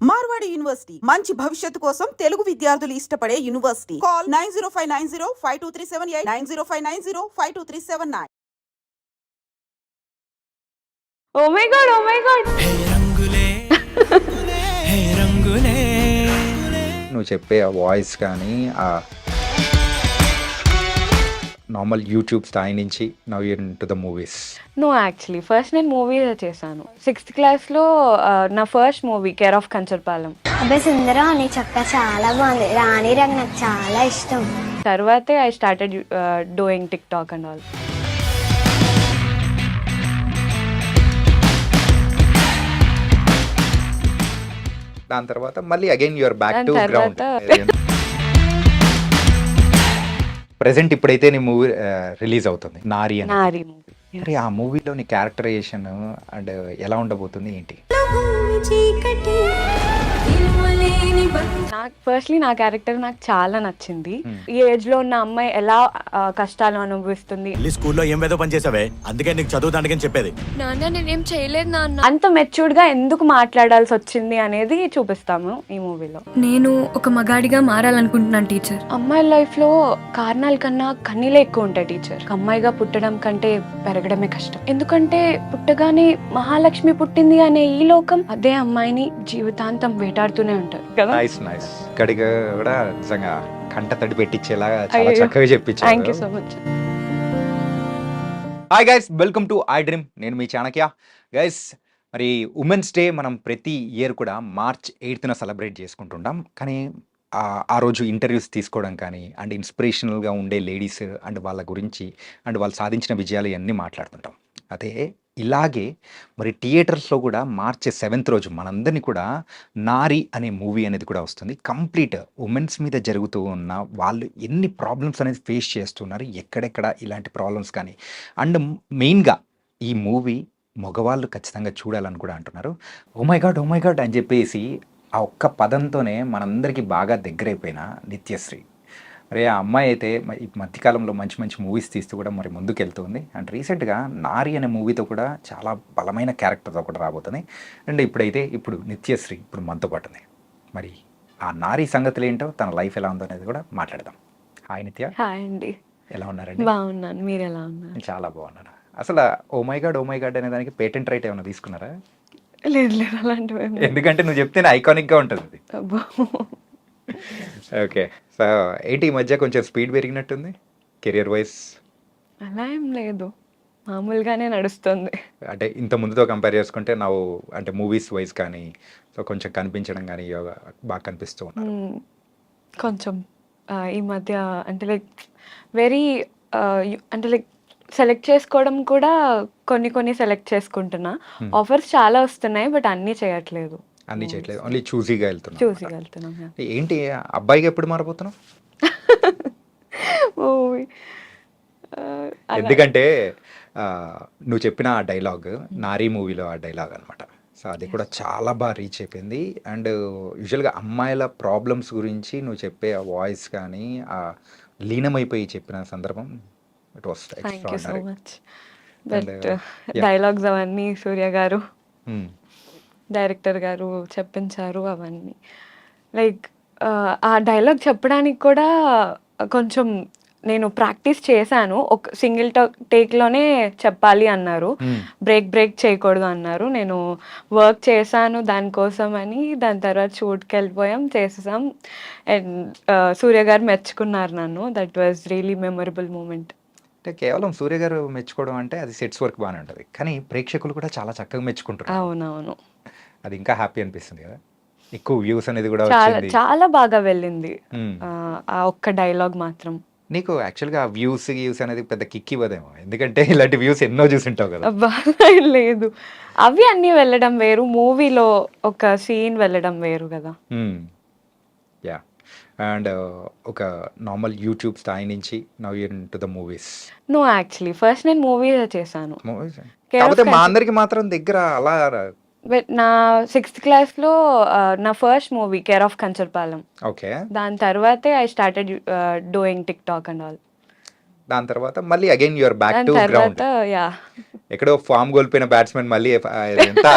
Marwadi university మంచి భవిష్యత్తు కోసం తెలుగు విద్యార్థులు ఇష్టపడే university. Call 9059052378 9059052379. Oh my god, oh my god. నువ్వు చెప్పే ఆ వాయిస్ కానీ ఆ నార్మల్ యూట్యూబ్ స్థాయి నుంచి now you're to the movies. No actually first నేను మూవీ చేశాను 6th క్లాస్లో. నా first movie care of Kancharapalem. అబ్బాయి సుందరం నీ చొక్కా చాలా బాగుంది, రాణి రంగు నాకు చాలా ఇష్టం. తర్వాతే I started doing tick talk and all. దాని తర్వాత మళ్ళీ అగైన్ యువర్ బ్యాక్ టు దాని గ్రౌండ్. తర్వాత- ప్రెసెంట్ ఇప్పుడైతే నీ మూవీ రిలీజ్ అవుతుంది నారి అని. నారి మూవీ. మరి ఆ మూవీలో నీ క్యారెక్టరైజేషన్ అండ్ ఎలా ఉండబోతుంది ఏంటి? నాకు ఫస్ట్లీ నా క్యారెక్టర్ నాకు చాలా నచ్చింది. ఈ ఏజ్ లో ఉన్న అమ్మాయి ఎలా కష్టాలు అనుభవిస్తుంది. స్కూల్లో ఏం వేదో పని చేసావే, అందుకే నీకు చదువు దండకని చెప్పేది. నాన్న నేనేం చేయలేదు నాన్న. అంత మెచ్యూర్డ్ గా ఎందుకు మాట్లాడాల్సి వచ్చింది అనేది చూపిస్తాము ఈ మూవీలో. నేను ఒక మగాడిగా మారాలనుకుంటున్నాను టీచర్. అమ్మాయి లైఫ్ లో కారణాల కన్నా కన్నీలే ఎక్కువ ఉంటాయి టీచర్. అమ్మాయిగా పుట్టడం కంటే పెరగడమే కష్టం. ఎందుకంటే పుట్టగానే మహాలక్ష్మి పుట్టింది అనే ఈ లోకం అదే అమ్మాయిని జీవితాంతం వేటాడుతూనే ఉంటారు కదా. Nice nice. కడిగా కూడా నిజంగా కంట తడి పెట్టించేలా చాలా అయ్యో. చక్కగా థ్యాంక్ యూ చెప్పించారు. So much. Hi guys, welcome to I dream. నేను మీ చాణక్య. గైస్, మరి ఉమెన్స్ డే మనం ప్రతి ఇయర్ కూడా March 8th సెలబ్రేట్ చేసుకుంటుంటాం. కానీ ఆ రోజు ఇంటర్వ్యూస్ తీసుకోవడం కానీ అండ్ ఇన్స్పిరేషనల్గా ఉండే లేడీస్ అండ్ వాళ్ళ గురించి అండ్ వాళ్ళు సాధించిన విజయాలు ఇవన్నీ మాట్లాడుతుంటాం. అదే ఇలాగే మరి థియేటర్స్లో కూడా March 7th రోజు మనందరినీ కూడా నారి అనే మూవీ అనేది కూడా వస్తుంది. కంప్లీట్ ఉమెన్స్ మీద జరుగుతూ ఉన్న వాళ్ళు ఎన్ని ప్రాబ్లమ్స్ అనేది ఫేస్ చేస్తున్నారు, ఎక్కడెక్కడ ఇలాంటి ప్రాబ్లమ్స్ కానీ అండ్ మెయిన్గా ఈ మూవీ మగవాళ్ళు ఖచ్చితంగా చూడాలని కూడా అంటున్నారు. ఓ మై గాడ్ అని చెప్పేసి ఆ ఒక్క పదంతోనే మనందరికీ బాగా దగ్గరైపోయిన నిత్యశ్రీ. మరి ఆ అమ్మాయి అయితే ఈ మధ్యకాలంలో మంచి మంచి మూవీస్ తీస్తూ కూడా మరి ముందుకు వెళ్తుంది. అండ్ రీసెంట్గా నారి అనే మూవీతో కూడా చాలా బలమైన క్యారెక్టర్తో కూడా రాబోతుంది. అండ్ ఇప్పుడు నిత్యశ్రీ ఇప్పుడు మనతో పాటు ఉంది. మరి ఆ నారి సంగతులు ఏంటో, తన లైఫ్ ఎలా ఉందో అనేది కూడా మాట్లాడదాం. హాయ్ నిత్య, హాయ్ అండి. ఎలా ఉన్నారండి? బాగున్నాను, మీరు ఎలా ఉన్నారు? చాలా బాగున్నాను. అసలు ఓ మై గాడ్ అనే దానికి పేటెంట్ రైట్ ఏమైనా తీసుకున్నారా? లేదు లేదు అలాంటివి ఏం లేదు. ఎందుకంటే నువ్వు చెప్తేనే ఐకానిక్గా ఉంటుంది అది. అబ్బో. ఓకే, సో ఏంటి ఈ మధ్య కొంచెం స్పీడ్ పెరిగినట్టుంది కెరియర్ వైజ్? అలా ఏం లేదు, మామూలుగానే నడుస్తుంది. అంటే ఇంత ముందుతో కంపేర్ చేసుకుంటే నాకు అంటే మూవీస్ వైజ్ కానీ సో కొంచెం కనిపించడం కానీ బాగా కనిపిస్తూ ఉన్నారు. కొంచెం ఈ మధ్య అంటే లైక్ వెరీ అంటే లైక్ సెలెక్ట్ చేసుకోవడం కూడా కొన్ని సెలెక్ట్ చేసుకుంటున్నా. ఆఫర్స్ చాలా వస్తున్నాయి బట్ అన్నీ చేయట్లేదు. అన్నీ చేయట్లేదు, ఓన్లీ చూసీగా వెళ్తున్నాం. చూసిగలుగుతున్నాం. ఏంటి అబ్బాయిగా ఎప్పుడు మారిపోతున్నావు? మూవీ ఎందుకంటే నువ్వు చెప్పిన ఆ డైలాగ్ నారీ మూవీలో ఆ డైలాగ్ అనమాట. సో అది కూడా చాలా బాగా రీచ్ అయిపోయింది. అండ్ యూజువల్గా అమ్మాయిల ప్రాబ్లమ్స్ గురించి నువ్వు చెప్పే ఆ వాయిస్ కానీ ఆ లీనమైపోయి చెప్పిన సందర్భం it was thank you so extraordinary. Much. But dialogues అవన్నీ సూర్య గారు డైరెక్టర్ గారు చెప్పించారు అవన్నీ. లైక్ ఆ డైలాగ్ చెప్పడానికి కూడా కొంచెం నేను ప్రాక్టీస్ చేశాను. ఒక సింగిల్ టేక్లోనే చెప్పాలి అన్నారు, బ్రేక్ చేయకూడదు అన్నారు. నేను వర్క్ చేశాను దానికోసం అని. దాని తర్వాత షూట్కి వెళ్ళిపోయాం, చేసేసాం. అండ్ సూర్య గారు మెచ్చుకున్నారు నన్ను. That was really memorable moment. అంటే కేవలం సూర్య గారు మెచ్చుకోవడం అంటే అది సెట్స్ వర్క్ బాగానే ఉంటుంది, కానీ ప్రేక్షకులు కూడా చాలా చక్కగా మెచ్చుకుంటారు. అవునవును, అది ఇంకా హ్యాపీ అనిపిస్తుంది కదా. ఎక్కువ వ్యూస్ అనేది కూడా చాలా వచ్చింది. చాలా బాగా వెళ్ళింది ఆ ఒక్క డైలాగ్ మాత్రం. నీకు యాక్చువల్గా వ్యూస్ అనేది పెద్ద కిక్ ఇవ్వదేమో, ఎందుకంటే ఇలాంటి వ్యూస్ ఎన్నో చూసింటావు కదా. అబ్బా లేదు, అవి అన్నీ వెళ్ళడం వేరు, మూవీలో ఒక సీన్ వెళ్ళడం వేరు కదా. యా. అండ్ ఒక నార్మల్ యూట్యూబ్ స్థాయి నుంచి now you're to the movies. No actually first నేను మూవీ చేశాను. మూవీస్ Care of కాకపోతే మా Country. అందరికి మాత్రం దగ్గర అలా బట్ నా 6th క్లాస్లో నా first movie care of Kancharapalem. Okay. దాని తర్వాతే I started doing tick talk and all. దాని తర్వాత మళ్ళీ అగైన్ యువర్ బ్యాక్ దాని టు గ్రౌండ్. తర్వాత యా ఎక్కడో ఫామ్ కోల్పోయిన బ్యాట్స్మెన్ మళ్ళీ ఎంత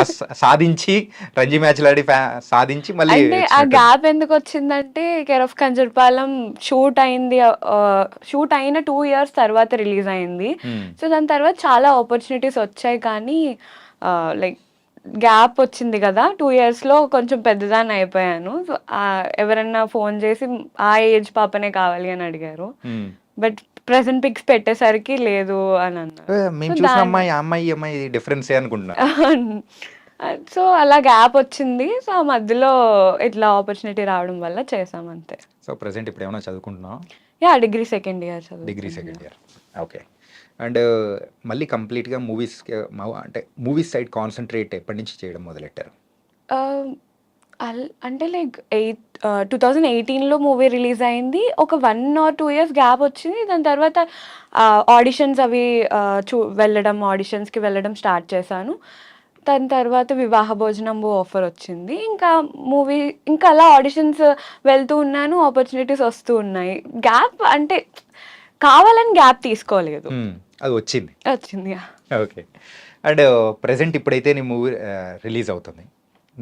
సాధించి రంజీ మ్యాచ్లు ఆడి సాధించి మళ్ళీ అంటే ఆ గ్యాప్ ఎందుకు వచ్చిందంటే కేర్ ఆఫ్ కంజర్పాలెం షూట్ అయిన 2 years తర్వాత రిలీజ్ అయింది. సో దాని తర్వాత చాలా ఆపర్చునిటీస్ వచ్చాయి, కానీ లైక్ గ్యాప్ వచ్చింది కదా 2 yearsలో కొంచెం పెద్దదాన్ని అయిపోయాను. సో ఎవరన్నా ఫోన్ చేసి ఆ ఏజ్ పాపనే కావాలి అని అడిగారు, బట్ ప్రెసెంట్ పిక్స్ పెట్టేసరికి లేదు అని అన్నారు. మేము చూసిన అమ్మాయి అమ్మాయి డిఫరెన్సే అనుకుంటున్నా. సో అలా గ్యాప్ వచ్చింది. సో ఆ మధ్యలో ఇట్లా ఆపర్చునిటీ రావడం వల్ల చేసాం అంతే. సో ప్రెసెంట్ ఇప్పుడు ఏమైనా చదువుకుంటున్నావు? Ya degree second year degree second year. Okay. And మళ్ళీ కంప్లీట్గా అంటే మూవీస్ సైడ్ కాన్సన్ట్రేట్ ఎప్పటి నుంచి చేయడం మొదలెట్టారు? అంటే లైక్ 2018లో మూవీ రిలీజ్ అయింది. ఒక 1 or 2 years గ్యాప్ వచ్చింది. దాని తర్వాత ఆడిషన్స్ అవి ఆడిషన్స్కి వెళ్ళడం స్టార్ట్ చేశాను. దాని తర్వాత వివాహ భోజనంబు ఆఫర్ వచ్చింది. ఇంకా అలా ఆడిషన్స్ వెళ్తూ ఉన్నాను, ఆపర్చునిటీస్ వస్తూ ఉన్నాయి. గ్యాప్ అంటే కావాలని గ్యాప్ తీసుకోలేదు, అది వచ్చింది. ఓకే. అండ్ ప్రెసెంట్ ఇప్పుడైతే నీ మూవీ రిలీజ్ అవుతుంది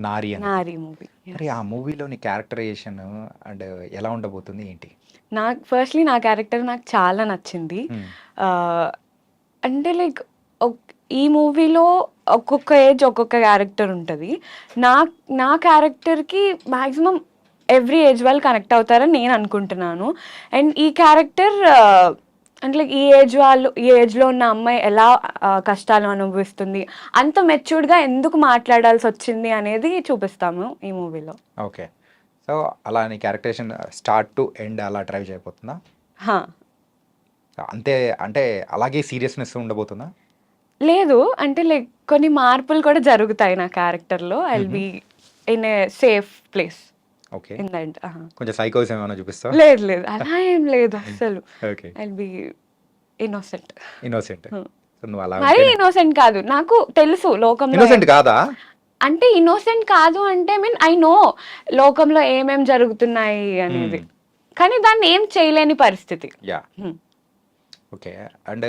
నారి మూవీ. మరి ఆ మూవీలోని క్యారెక్టరైజేషన్ అండ్ ఎలా ఉండబోతుంది ఏంటి? ఫస్ట్లీ నా క్యారెక్టర్ నాకు చాలా నచ్చింది. అంటే లైక్ ఈ మూవీలో ఒక్కొక్క ఏజ్ ఒక్కొక్క క్యారెక్టర్ ఉంటుంది. నా క్యారెక్టర్కి మ్యాక్సిమం ఎవ్రీ ఏజ్ వాళ్ళు కనెక్ట్ అవుతారని నేను అనుకుంటున్నాను. అండ్ ఈ క్యారెక్టర్ అంటే లైక్ ఈ ఏజ్లో ఉన్న అమ్మాయి ఎలా కష్టాలు అనుభవిస్తుంది, అంత మెచ్యూర్డ్గా ఎందుకు మాట్లాడాల్సి వచ్చింది అనేది చూపిస్తాము ఈ మూవీలో. ఓకే. సో అలా నీ క్యారెక్టరేషన్ స్టార్ట్ టు ఎండ్ అలా డ్రైవ్ చేయబోతుందా? అంతే, అంటే అలాగే సీరియస్నెస్ ఉండబోతుందా? లేదు, అంటే లైక్ కొన్ని మార్పులు కూడా జరుగుతాయి నా క్యారెక్టర్లో. I will be in a safe place. Okay. కొంచెం సైకోస్ ఏమైనా చూపిస్తావా? లేదు అలా ఏం లేదు అసలు. Okay. I will be innocent. నువ్వు అలా మరీ ఇన్నోసెంట్ కాదు, నాకు తెలుసు లోకంలో. ఇన్నోసెంట్ కాదా? అంటే ఇన్నోసెంట్ కాదు అంటే ఐ నో లోకంలో ఏమేం జరుగుతున్నాయి అనేది, కానీ దాన్ని ఏం చేయలేని పరిస్థితి. యా. ఓకే. అండ్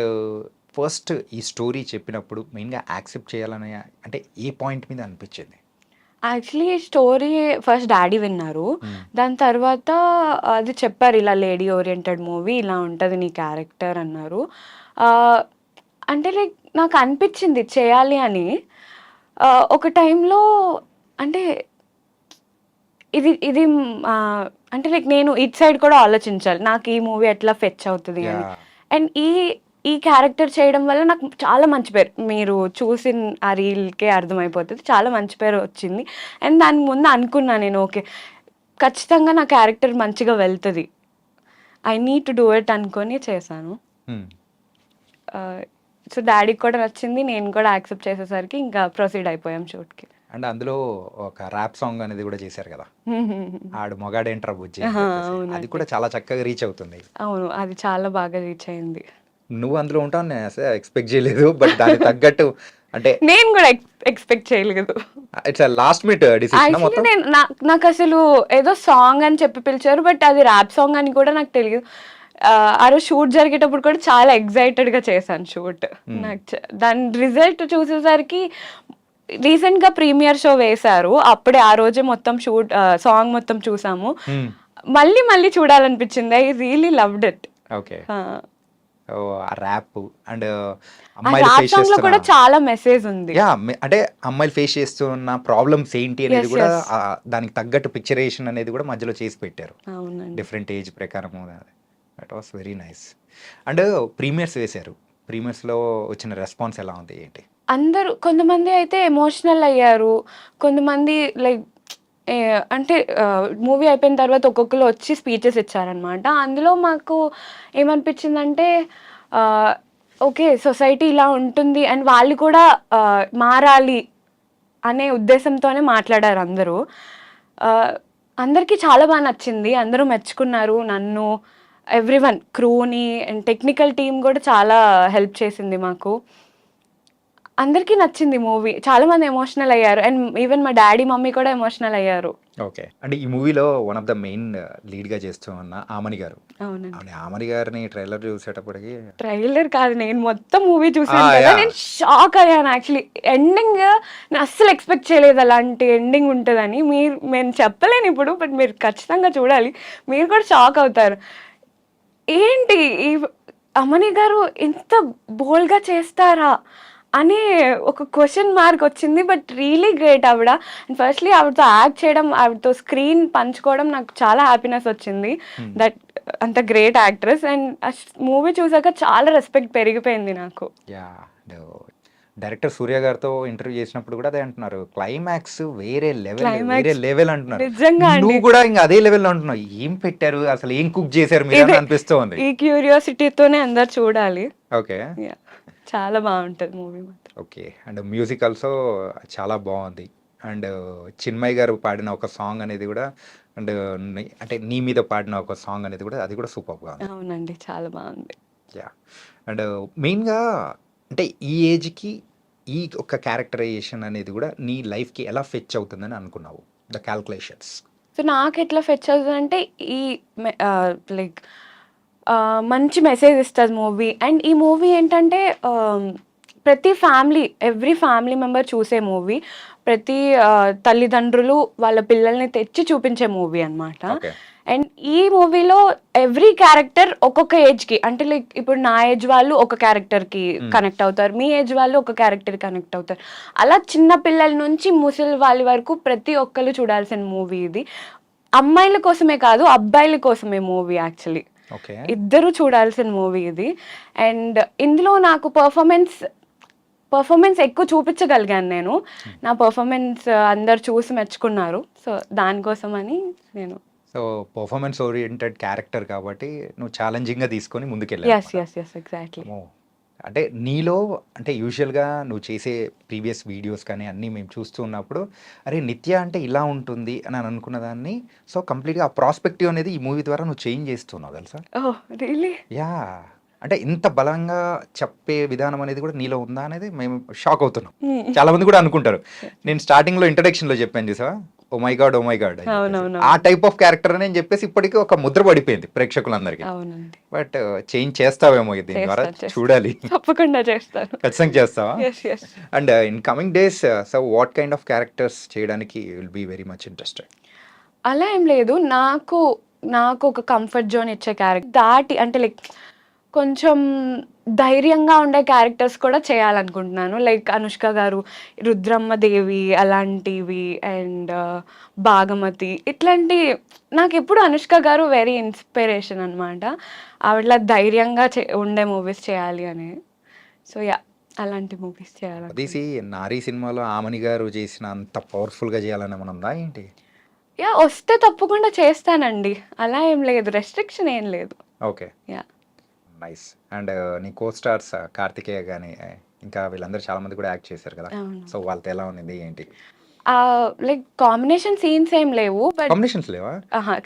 ఫస్ట్ ఈ స్టోరీ చెప్పినప్పుడు మెయిన్గా యాక్సెప్ట్ చేయాలని అంటే ఏ పాయింట్ మీద అనిపించింది? యాక్చువల్లీ స్టోరీ ఫస్ట్ డాడీ విన్నారు. దాని తర్వాత అది చెప్పారు, ఇలా లేడీ ఓరియంటెడ్ మూవీ, ఇలా ఉంటుంది నీ క్యారెక్టర్ అన్నారు. అంటే లైక్ నాకు అనిపించింది చేయాలి అని. ఒక టైంలో అంటే ఇది అంటే లైక్ నేను ఇట్ సైడ్ కూడా ఆలోచించాలి, నాకు ఈ మూవీ ఎట్లా ఫెచ్ అవుతుంది అని. అండ్ ఈ క్యారెక్టర్ చేయడం వల్ల నాకు చాలా మంచి పేరు, మీరు చూసిన ఆ రీల్కే అర్థమైపోతుంది, చాలా మంచి పేరు వచ్చింది. అండ్ దాని ముందు అనుకున్నా నేను, ఓకే ఖచ్చితంగా నా క్యారెక్టర్ మంచిగా వెళ్తుంది, I need to do it అనుకొని చేశాను. సో డాడీకి కూడా నచ్చింది, నేను కూడా యాక్సెప్ట్ చేసేసరికి ఇంకా ప్రొసీడ్ అయిపోయాం షూట్కి. అండ్ అందులో ఒక ర్యాప్ సాంగ్ అనేది కూడా చేశారు కదా, ఆడు మొగాడేంట్రా బుజ్జి, అది కూడా చాలా చక్కగా రీచ్ అవుతుంది. అవును, అది చాలా బాగా రీచ్ అయింది. నువ్వు అందులో ఉంటావు నేను అసలు ఎక్స్పెక్ట్ చేయలేదు, బట్ దానికి తగ్గట్టు అంటే నేను కూడా ఎక్స్పెక్ట్ చేయలేదు. ఇట్స్ లాస్ట్ మినిట్ డిసిషన్ మొత్తం. నాకు అసలు ఏదో సాంగ్ అని చెప్పి పిలిచారు, బట్ అది ర్యాప్ సాంగ్ అని కూడా నాకు తెలియదు. ఆ రోజు షూట్ జరిగేటప్పుడు కూడా చాలా ఎక్సైటెడ్గా చేశాను షూట్. నాకు దాని రిజల్ట్ చూసేసరికి రీసెంట్గా ప్రీమియర్ షో వేశారు, అప్పుడే ఆ రోజే మొత్తం సాంగ్ మొత్తం చూసాము, మళ్ళీ చూడాలనిపించింది. I really loved it. Okay. Rap and song లో కూడా చాలా మెసేజ్ ఉంది. అంటే అమ్మాయిలు ఫేస్ చేస్తున్న ప్రాబ్లమ్స్ ఏంటి అనేది కూడా దానికి తగ్గట్టు పిక్చరేషన్ అనేది కూడా మధ్యలో చేసి పెట్టారు, డిఫరెంట్ ఏజ్ ప్రకారం. That was very nice. And premieres వేశారు, ప్రీమియర్స్లో వచ్చిన రెస్పాన్స్ ఎలా ఉంది ఏంటి? అందరూ కొంతమంది అయితే ఎమోషనల్ అయ్యారు, కొంతమంది లైక్ అంటే మూవీ అయిపోయిన తర్వాత ఒక్కొక్కరు వచ్చి స్పీచెస్ ఇచ్చారనమాట. అందులో మాకు ఏమనిపించిందంటే ఓకే సొసైటీ ఇలా ఉంటుంది అండ్ వాళ్ళు కూడా మారాలి అనే ఉద్దేశంతోనే మాట్లాడారు అందరూ. అందరికీ చాలా బాగా నచ్చింది, అందరూ మెచ్చుకున్నారు నన్ను, ఎవ్రీవన్, క్రూని అండ్ టెక్నికల్ టీమ్ కూడా చాలా హెల్ప్ చేసింది మాకు. అందరికీ నచ్చింది మూవీ. చాలా మంది ఎమోషనల్ అయ్యారు. అండ్ ఈవెన్ మా డాడీ, మమ్మీ కూడా ఎమోషనల్ అయ్యారు. ఓకే. అంటే ఈ మూవీలో వన్ ఆఫ్ ద మెయిన్ లీడ్‌గా చేస్తూ ఉన్న ఆమని గారు. అవునండి. అవును. ఆమని గారిని ట్రైలర్ చూసేటప్పటికి ట్రైలర్ కాదు, నేను మొత్తం మూవీ చూసాను ఆ! కదా, యాహ్! నేను షాక్ అయ్యాను యాక్చువల్లీ. ఎండింగ్ నేను అస్సలు ఎక్స్పెక్ట్ చేయలేదు అలాంటి ఎండింగ్ ఉంటుందని. నేను చెప్పలేను ఇప్పుడు, బట్ మీరు ఖచ్చితంగా చూడాలి. మీరు కూడా షాక్ అవుతారు. ఏంటి ఈ అమని గారు ఇంత బోల్డ్గా చేస్తారా అనే ఒక క్వశ్చన్ మార్క్ వచ్చింది. బట్ రియలీ గ్రేట్ ఆవిడ. అండ్ ఫస్ట్లీ ఆవిడతో యాక్ట్ చేయడం, ఆవిడతో స్క్రీన్ పంచుకోవడం నాకు చాలా హ్యాపీనెస్ వచ్చింది. దట్ అంత గ్రేట్ యాక్ట్రెస్. అండ్ మూవీ చూసాక చాలా రెస్పెక్ట్ పెరిగిపోయింది నాకు. యాహ్! డైరెక్టర్ సూర్య గారితో ఇంటర్వ్యూ చేసినప్పుడు కూడా అదే అంటున్నారు. క్లైమాక్స్ వేరే లెవెల్ అంటున్నారు. నిజంగా అండి. నువ్వు కూడా ఇంకా అదే లెవెల్‌లో అంటున్నావు. ఏం పెట్టారు? అసలు ఏం కుక్ చేశారు మీరు అని అనిపిస్తోంది. ఈ క్యూరియాసిటీతోనే అందరు చూడాలి. ఓకే. Yeah. చాలా బాగుంటుంది మూవీ మాత్రం. ఓకే. అండ్ మ్యూజిక్ ఆల్సో చాలా బాగుంది. అండ్ చిన్మయ్ గారు పాడిన ఒక సాంగ్ అనేది కూడా అండ్ అంటే నీ మీద పాడిన ఒక సాంగ్ అనేది కూడా అది కూడా సూపర్‌గా ఉంది. అవునండి, చాలా బాగుంది. యాహ్! అండ్ మెయిన్‌గా అంటే ఈ ఏజ్‌కి ఈ ఒక క్యారెక్టరైజేషన్ అనేది కూడా నీ లైఫ్‌కి ఎలా ఫెచ్ అవుతుందని అనుకున్నావు? The calculations. సో నాకు ఎట్లా ఫెచ్ అవుతుందంటే ఈ లైక్ మంచి మెసేజ్ ఇస్తుంది మూవీ. అండ్ ఈ మూవీ ఏంటంటే ప్రతి ఎవ్రీ ఫ్యామిలీ మెంబర్ చూసే మూవీ. ప్రతి తల్లిదండ్రులు వాళ్ళ పిల్లల్ని తెచ్చి చూపించే మూవీ అన్నమాట. ఓకే. అండ్ ఈ మూవీలో ఎవ్రీ క్యారెక్టర్ ఒక్కొక్క ఏజ్కి, అంటే లైక్ ఇప్పుడు నా ఏజ్ వాళ్ళు ఒక క్యారెక్టర్కి కనెక్ట్ అవుతారు, మీ ఏజ్ వాళ్ళు ఒక క్యారెక్టర్ కనెక్ట్ అవుతారు. అలా చిన్న పిల్లల నుంచి ముసలి వాళ్ళ వరకు ప్రతి ఒక్కరు చూడాల్సిన మూవీ ఇది. అమ్మాయిల కోసమే కాదు, అబ్బాయిల కోసమే మూవీ యాక్చువల్లీ. ఓకే. ఇద్దరు చూడాల్సిన మూవీ ఇది. అండ్ ఇందులో నాకు పర్ఫార్మెన్స్ ఎక్కువ చూపించగలిగాను నేను. నా పర్ఫార్మెన్స్ అందరు చూసి మెచ్చుకున్నారు. సో దానికోసమని నేను సో పర్ఫార్మెన్స్ ఓరియెంటెడ్ క్యారెక్టర్ కాబట్టి నువ్వు ఛాలెంజింగ్‌గా తీసుకొని ముందుకెళ్ళావు. Yes exactly. అమ్మో! అంటే నీలో అంటే యూజువల్‌గా నువ్వు చేసే ప్రీవియస్ వీడియోస్ కానీ అన్నీ మేము చూస్తూ ఉన్నప్పుడు అరే! నిత్య అంటే ఇలా ఉంటుంది అని అనుకున్న దాన్ని సో కంప్లీట్‌గా ఆ ప్రాస్పెక్టివ్ అనేది ఈ మూవీ ద్వారా నువ్వు చేంజ్ చేస్తున్నావు తెలుసా? ఓహ్ రియల్లీ? యాహ్! అంటే ఇంత బలంగా చెప్పే విధానం అనేది కూడా నీలో ఉందా అనేది మేము షాక్ అవుతున్నాం. చాలా మంది కూడా అనుకుంటారు. నేను స్టార్టింగ్‌లో ఇంట్రడక్షన్‌లో చెప్పాను చూసావా? Oh my god! అని చెప్పేసి. అవునవును. ఆ టైప్ ఆఫ్ క్యారెక్టర్ అని చెప్పేసి ఇప్పటికీ ఒక ముద్ర పడిపోయింది ప్రేక్షకులందరికీ. అవునండి, బట్ చేంజ్ చేస్తావేమో దీని ద్వారా చేస్తాను. చూడాలి. తప్పకుండా చేస్తాను. ఖచ్చితంగా చేస్తావా? Yes. And in coming days so what kind of characters చేయడానికి will be very much interested? అలా ఏం లేదు. నాకు ఒక కంఫర్ట్ జోన్ ఇచ్చే క్యారెక్టర్ దాటి, అంటే లైక్ కొంచెం ధైర్యంగా ఉండే క్యారెక్టర్స్ కూడా చేయాలనుకుంటున్నాను. లైక్ అనుష్క గారు, రుద్రమ్మ దేవి అలాంటివి, అండ్ భాగమతి, ఇట్లాంటి నాకు ఎప్పుడు అనుష్క గారు వెరీ ఇన్స్పిరేషన్ అనమాట. ఆవిడలా ధైర్యంగా ఉండే మూవీస్ చేయాలి అని. సో అలాంటి మూవీస్ చేయాలి. తీసి నారీ సినిమాలో ఆమని గారు చేసిన అంత పవర్ఫుల్గా చేయాలని ఏమైనా ఉందా ఏంటి? వస్తే తప్పకుండా చేస్తానండి. అలా ఏం లేదు, రెస్ట్రిక్షన్ ఏం లేదు. ఓకే. Yeah nice. అండ్ నీ కో స్టార్స్ కార్తికేయ కానీ ఇంకా వీళ్ళందరూ చాలా మంది కూడా యాక్ట్ చేశారు కదా. అవును. సో వాళ్ళతో ఎలా ఉంది ఏంటి? లైక్ కాంబినేషన్ సీన్స్ ఏం లేవు, బట్ కాంబినేషన్స్ లేవా?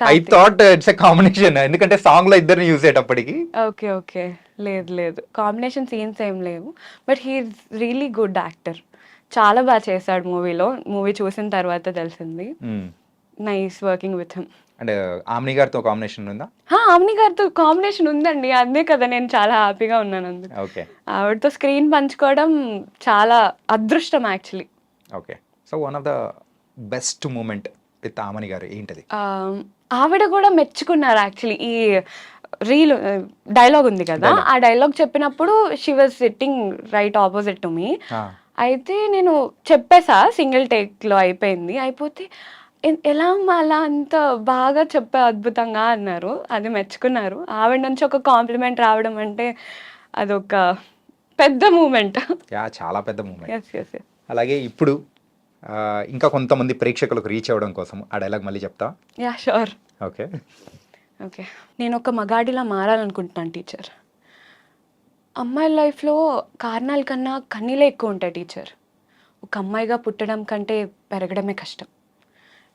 I thought it's a combination ఎందుకంటే సాంగ్ లో ఇద్దరిని యూజ్ అయ్యేటప్పటికి. ఓకే లేదు కాంబినేషన్ సీన్స్ ఏం లేవు, but he is really good actor. చాలా బాగా చేశాడు మూవీలో. మూవీ చూసిన తర్వాత తెలిసింది. Nice working with him. And Amani గారితో కాంబినేషన్ ఉందా? ఆమ్ని గారితో కాంబినేషన్ ఉందండి. అదే కదా నేను చాలా హ్యాపీగా ఉన్నాను అందుకు. ఓకే. ఆవిడతో స్క్రీన్ పంచుకోవడం చాలా అదృష్టం actually. Okay. So one of the best moment with Amani garu ఏంటది? ఆవిడ కూడా మెచ్చుకున్నారు యాక్చువల్లీ. ఈ రీల్ డైలాగ్ ఉంది కదా, ఆ డైలాగ్ చెప్పినప్పుడు she was sitting right opposite to me. అయితే నేను చెప్పేసా, సింగిల్ టేక్లో అయిపోయింది. అయిపోతే ఎలా అమ్మా అలా అంత బాగా చెప్పే అద్భుతంగా అన్నారు. అది మెచ్చుకున్నారు. ఆవిడ నుంచి ఒక కాంప్లిమెంట్ రావడం అంటే అదొక పెద్ద మూమెంట్. చాలా పెద్ద మూమెంట్. ఎస్. అలాగే ఇప్పుడు ఇంకా కొంతమంది ప్రేక్షకులకు రీచ్ అవ్వడం కోసం ఆ డైలాగ్ మళ్ళీ చెప్తా? Yeah sure. ఓకే. నేను ఒక మగాడిలా మారాలనుకుంటున్నాను టీచర్. అమ్మాయి లైఫ్లో కారణాల కన్నా కన్నీలే ఎక్కువ ఉంటాయి టీచర్. ఒక అమ్మాయిగా పుట్టడం కంటే పెరగడమే కష్టం.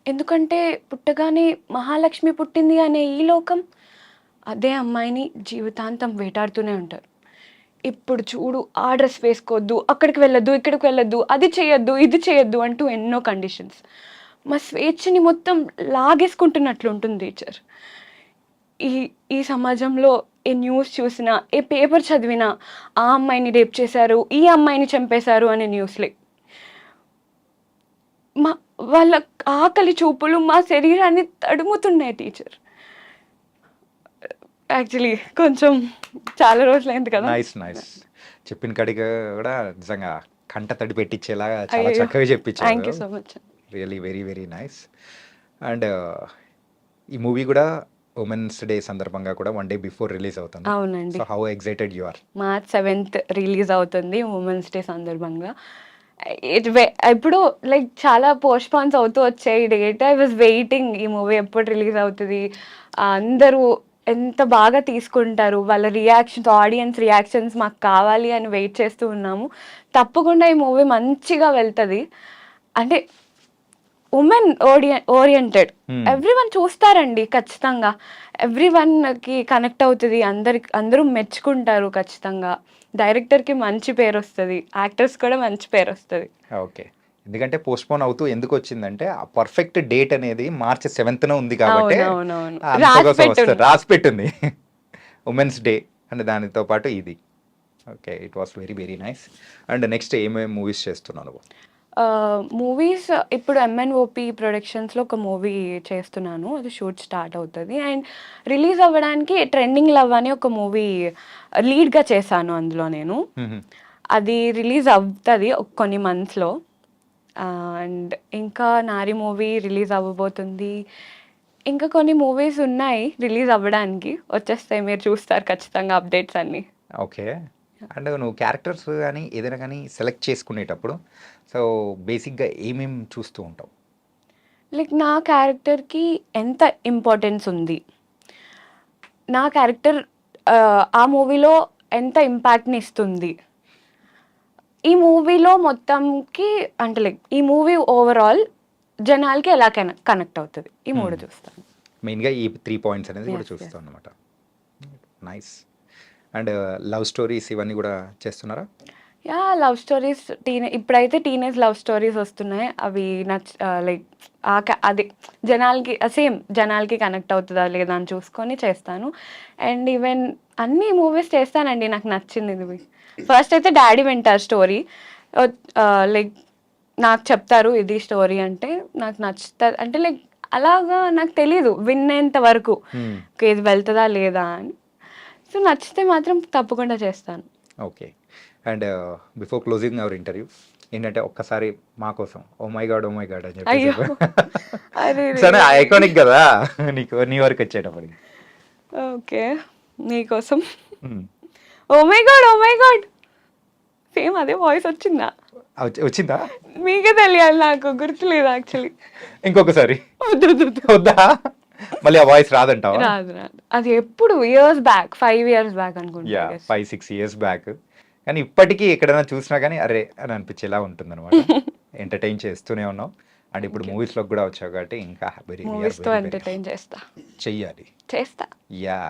ఎందుకంటే పుట్టగానే మహాలక్ష్మి పుట్టింది అనే ఈ లోకం అదే అమ్మాయిని జీవితాంతం వేటాడుతూనే ఉంటారు. ఇప్పుడు చూడు ఆ డ్రెస్ వేసుకోవద్దు, అక్కడికి వెళ్ళొద్దు, ఇక్కడికి వెళ్ళొద్దు, అది చేయొద్దు, ఇది చేయొద్దు అంటూ ఎన్నో కండిషన్స్. మా స్వేచ్ఛని మొత్తం లాగేసుకుంటున్నట్లు ఉంటుంది టీచర్. ఈ ఈ సమాజంలో ఏ న్యూస్ చూసినా, ఏ పేపర్ చదివినా ఆ అమ్మాయిని రేప్ చేశారు, ఈ అమ్మాయిని చంపేశారు అనే న్యూస్లే. మా వాళ్ళ ఆకలి చూపులు మా శరీరాన్ని తడుముతున్నాయి టీచర్. యాక్చువల్లీ కొంచెం చాలా రోజులైంది కదా. నైస్ చెప్పిన కాడిగా కూడా నిజంగా కంట తడి పెట్టించేలాగా చాలా అయ్యో. చక్కగా థ్యాంక్ యూ చెప్పించారు. So much. Really very very nice. And ఈ మూవీ కూడా ఉమెన్స్ డే సందర్భంగా కూడా 1 day బిఫోర్ రిలీజ్ అవుతుంది. అవునండి. So how excited you are? March 7th release అవుతుంది ఉమెన్స్ డే సందర్భంగా. ఇప్పుడు లైక్ చాలా పోస్ట్పోన్స్ అవుతూ వచ్చాయి డేట్. ఐ వాజ్ వెయిటింగ్ ఈ మూవీ ఎప్పుడు రిలీజ్ అవుతుంది, అందరూ ఎంత బాగా తీసుకుంటారు, వాళ్ళ రియాక్షన్స్, ఆడియన్స్ రియాక్షన్స్ మాకు కావాలి అని వెయిట్ చేస్తూ ఉన్నాము. తప్పకుండా ఈ మూవీ మంచిగా వెళ్తుంది. అంటే ఉమెన్ ఓరియంటెడ్, ఎవ్రీవన్ చూస్తారండి ఖచ్చితంగా, ఎవ్రీవన్కి కనెక్ట్ అవుతుంది, అందరూ మెచ్చుకుంటారు ఖచ్చితంగా. డైరెక్టర్కి మంచి పేరు వస్తుంది, యాక్టర్స్ కూడా మంచి పేరు వస్తుంది. ఓకే. ఎందుకంటే పోస్ట్పోన్ అవుతూ ఎందుకు వచ్చిందంటే ఆ పర్ఫెక్ట్ డేట్ అనేది March 7th ఉంది కాబట్టి అవునవును. అందుకోసం వస్తుంది, రాసి పెట్టింది ఉమెన్స్ డే అండ్ దానితో పాటు ఇది. Okay, it was very very nice. And next ఏమేమి మూవీస్ చేస్తున్నావు? మూవీస్ ఇప్పుడు MNOP ప్రొడక్షన్స్లో ఒక మూవీ చేస్తున్నాను, అది షూట్ స్టార్ట్ అవుతుంది. అండ్ రిలీజ్ అవ్వడానికి ట్రెండింగ్ లవ్ అని ఒక మూవీ లీడ్గా చేశాను అందులో నేను. అది రిలీజ్ అవుతుంది కొన్ని మంత్స్లో. అండ్ ఇంకా నారి మూవీ రిలీజ్ అవ్వబోతుంది. ఇంకా కొన్ని మూవీస్ ఉన్నాయి రిలీజ్ అవ్వడానికి, వచ్చేస్తాయి, మీరు చూస్తారు ఖచ్చితంగా అప్డేట్స్ అన్నీ. ఓకే. అండ్ నువ్వు క్యారెక్టర్స్ కానీ ఏదైనా కానీ సెలెక్ట్ చేసుకునేటప్పుడు సో బేసిక్గా ఏమేమి చూస్తూ ఉంటావు? లైక్ నా క్యారెక్టర్కి ఎంత ఇంపార్టెన్స్ ఉంది, నా క్యారెక్టర్ ఆ మూవీలో ఎంత ఇంపాక్ట్ని ఇస్తుంది, ఈ మూవీలో మొత్తంకి అంటే లైక్ ఈ మూవీ ఓవరాల్ జనాలకి ఎలా కనెక్ట్ అవుతుంది, ఈ మూడు చూస్తాను మెయిన్గా. ఈ 3 points అనేది కూడా చూస్తావు అనమాట. నైస్. అండ్ లవ్ స్టోరీస్ ఇవన్నీ కూడా చేస్తున్నారా? యా, లవ్ స్టోరీస్ ఇప్పుడైతే టీనేజ్ లవ్ స్టోరీస్ వస్తున్నాయి, అవి లైక్ అది జనాలకి కనెక్ట్ అవుతుందా లేదా అని చూసుకొని చేస్తాను. అండ్ ఈవెన్ అన్ని మూవీస్ చేస్తానండి నాకు నచ్చింది. ఇది ఫస్ట్ అయితే డాడీ వింటారు స్టోరీ, లైక్ నాకు చెప్తారు ఇది స్టోరీ అంటే నాకు నచ్చుతుంది, అంటే లైక్ అలాగా నాకు తెలీదు విన్నేంత వరకు ఇది వెళ్తుందా లేదా అని. సో నచ్చితే మాత్రం తప్పకుండా చేస్తాను. Okay. And before closing our interview ఏంటంటే ఒక్కసారి మా కోసం ఓ మై గాడ్ అని అయ్యో, చెప్పి సరే ఐకానిక్ కదా నీ వరకు వచ్చేటప్పటికి. ఓకే, నీకోసం ఓ మై గాడ్ సేమ్ అదే వాయిస్ వచ్చిందా? వచ్చిందా? మీకే తెలియాలి, నాకు గుర్తులేదు యాక్చువల్లీ. ఇంకొకసారి వద్దా? మళ్ళీ ఆ వాయిస్ రాదంటావా? రాదు, అది ఎప్పుడు ఇయర్స్ బ్యాక్, 5 years బ్యాక్ అనుకుంటా. 5-6 years బ్యాక్. కానీ ఇప్పటికీ ఎక్కడైనా చూసినా కానీ అరే అని అనిపించేలా ఉంటుంది అనమాట. ఎంటర్టైన్ చేస్తూనే ఉన్నాం. అండ్ ఇప్పుడు మూవీస్లో కూడా వచ్చావు కాబట్టి ఇంకా మూవీస్తో ఎంటర్టైన్ చేస్తా. యా,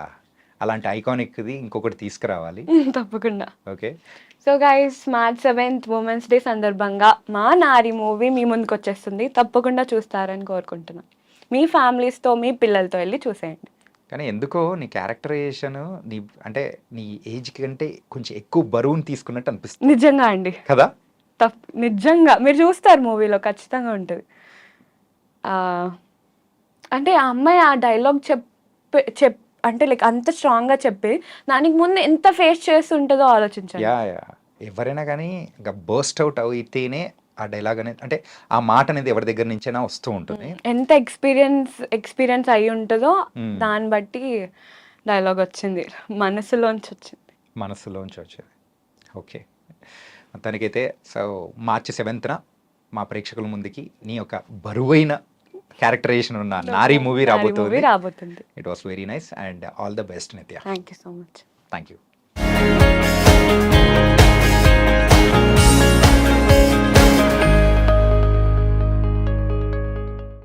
అలాంటి ఐకానిక్ది ఇంకొకటి తీసుకురావాలి తప్పకుండా. Okay. So guys, March 7th women's day సందర్భంగా మా నారి మూవీ మీ ముందుకు వచ్చేస్తుంది, తప్పకుండా చూస్తారని కోరుకుంటున్నాను. మీ ఫ్యామిలీస్తో మీ పిల్లలతో వెళ్ళి చూసేయండి. కానీ ఎందుకో నీ క్యారెక్టరైజేషన్ అంటే నీ ఏజ్ కంటే కొంచెం ఎక్కువ బరువుని తీసుకున్నట్టు అనిపిస్తుంది. నిజంగా అండి కదా? నిజంగా మీరు చూస్తారు మూవీలో ఖచ్చితంగా ఉంటుంది. అంటే ఆ అమ్మాయి ఆ డైలాగ్ అంటే లైక్ అంత స్ట్రాంగ్గా చెప్పి దానికి ముందు ఎంత ఫేస్ చేస్తుంటుందో ఆలోచించండి. యా, ఎవరైనా కానీ ఇంకా బర్స్ట్ అవుట్ అయితేనే ఆ డైలాగ్ అనేది, అంటే ఆ మాట అనేది ఎవరి దగ్గర నుంచైనా వస్తూ ఉంటుంది. ఎంత ఎక్స్పీరియన్స్ అయి ఉంటుందో దాన్ని బట్టి డైలాగ్ వచ్చింది, మనసులోంచి వచ్చింది. ఓకే. మొత్తానికైతే సో March 7th మా ప్రేక్షకుల ముందుకి నీ యొక్క బరువైన క్యారెక్టరైజేషన్ ఉన్న నారీ మూవీ రాబోతుంది. రాబోతుంది. It was very nice and all the best Nithya. Thank you so much. Thank you.